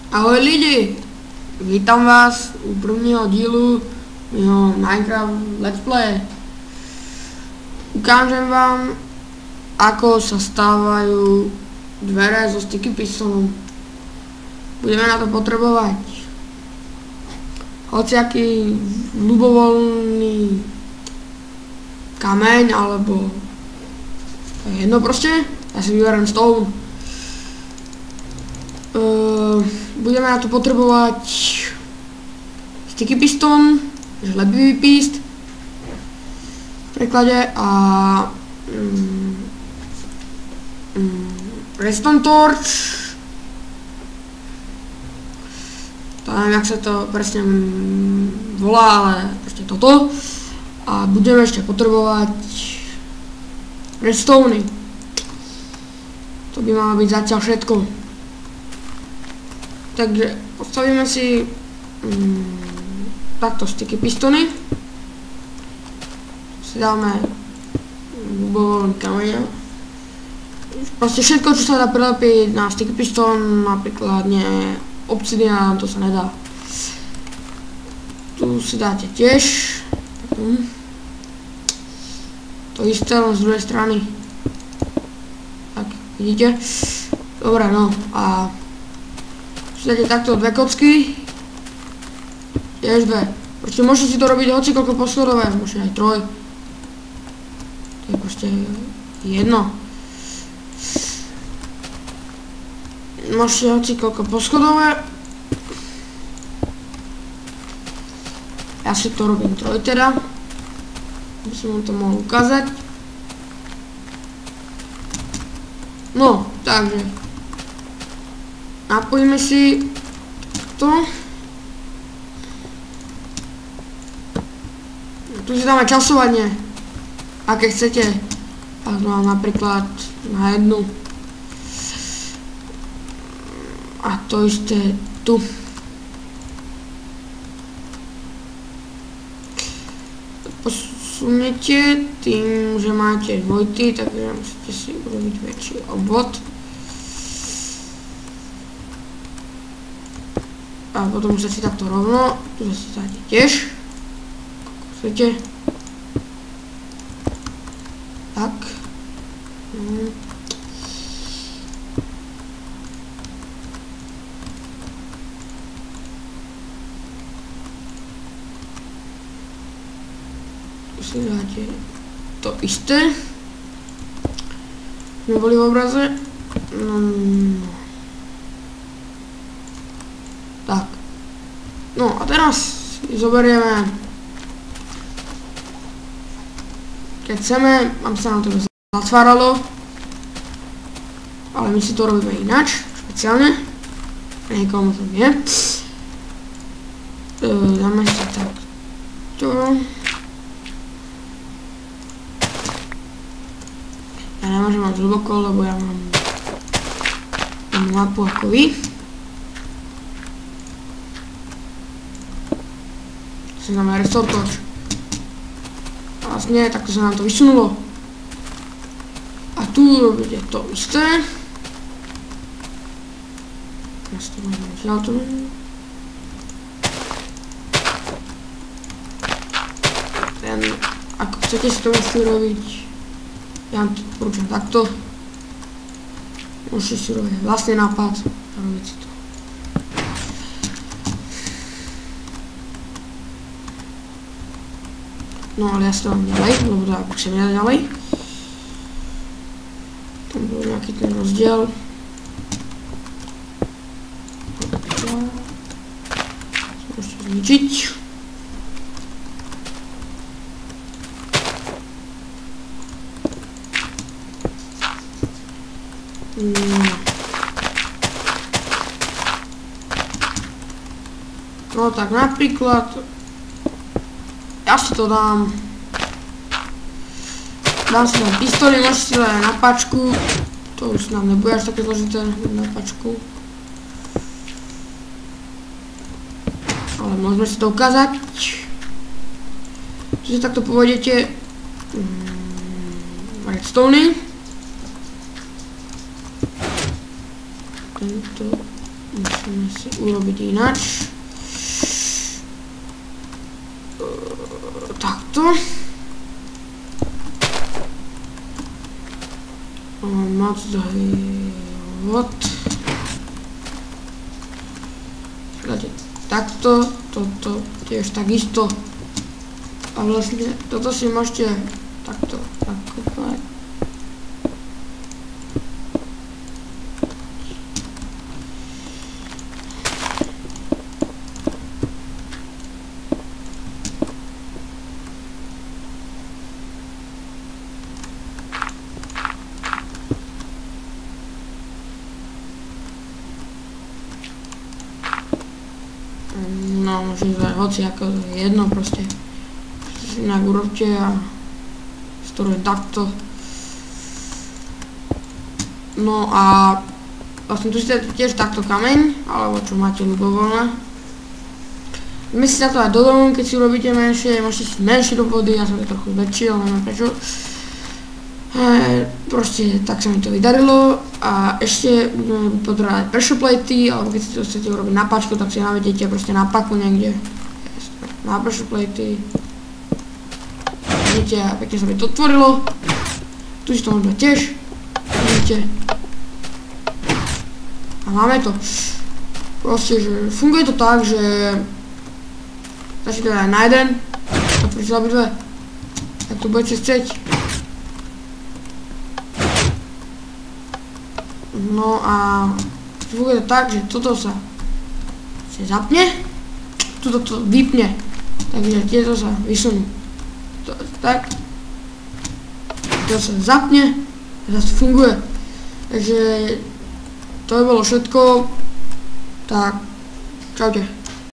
Ahoj lidi, vítam vás u prvního dílu mého Minecraft Let's Play. Ukážem vám, ako sa stávajú dvere zo sticky pistonu. Budeme na to potrebovať hociaký ľubovoľný kameň, alebo jedno proste. Ja si vyberiem stone. Budeme na to potrebovať sticky piston, žlebivý píst v preklade a redstone torch. To neviem, jak sa to presne volá, ale proste toto. A budeme ešte potrebovať redstone. To by malo byť zatiaľ všetko. Takže postavíme si takto sticky pistony. Si dáme ľubovoľný kameň. Proste všetko, čo sa dá prilepiť na sticky piston, napríklad nie obsidian, to sa nedá. Tu si dáte tiež to isté, len z druhej strany. Tak, vidíte? Dobre, no a dáte takto dve kocky, tiež dve. Proste môžete si to robiť hocikoľko poschodové, môžete aj troj. To je proste jedno. Môžete hocikoľko poschodové. Ja si to robím troj teda, aby som vám to mohol ukázať. No, takže napojíme si to. Tu si dáme časovanie, aké chcete. No, napríklad na jednu. A to isté tu. Posuniete tým, že máte dvojty, takže musíte si urobiť väčší obvod. A potom už si takto rovno, tu zase dáte tiež, ako chcete. Tak. Tu si dáte to isté. Sme boli v obraze. Tak. No a teraz si zoberieme, keď chceme, aby sa nám to zatváralo, ale my si to robíme ináč, špeciálne, niekomu to nie. Dáme si takto. Ja nemôžem mať hlboko, lebo ja mám mapu ako vy. Znamená redstone torch. Vlastne takto sa nám to vysunulo. A tu robíte to isté. Ten, ako chcete si to môžete robiť, ja vám to odporúčam takto. Môžete si robiť vlastný nápad a robiť si to. No ale ja si to mám ďalej, lebo to ak sa nedá ďalej. Tam bol nejaký ten rozdiel. Môžete zničiť. No tak napríklad ja si to dám si na pistoli, môžete si to dať na pačku, to už nám nebude až také zložité na pačku, ale môžeme si to ukázať, že si takto povedete redstone, tento Musíme si urobiť ináč. Takto. Moc dojvod. Takto, toto tiež takisto. A vlastne toto si môžete takto nakúpať. No, môžem zvať hoci, ako jedno proste. Si inak urobte a storujeme takto. No a vlastne tu si tiež takto kameň, alebo čo máte ľubovoľné. Myslíte si na to aj do domu, keď si urobíte menšie, môžete si menšie do vody, ja som to trochu väčší, ale neviem prečo. Proste tak sa mi to vydarilo a ešte budeme potrebovať pressure platey, alebo keď si to chcete urobiť na pačku, tak si navedete proste na paku niekde na pressure platey. Vidíte, a pekne sa mi to otvorilo. Tu si to môžeme tiež, vidíte. A máme to. Proste, že funguje to tak, že stačí to aj na jeden, otvoríte obidve, tak to budete chcieť. No a funguje to tak, že toto sa zapne, toto to vypne, takže tieto sa vysunú. Tak, to sa zapne a zase funguje. Takže to by bolo všetko. Tak, čaute.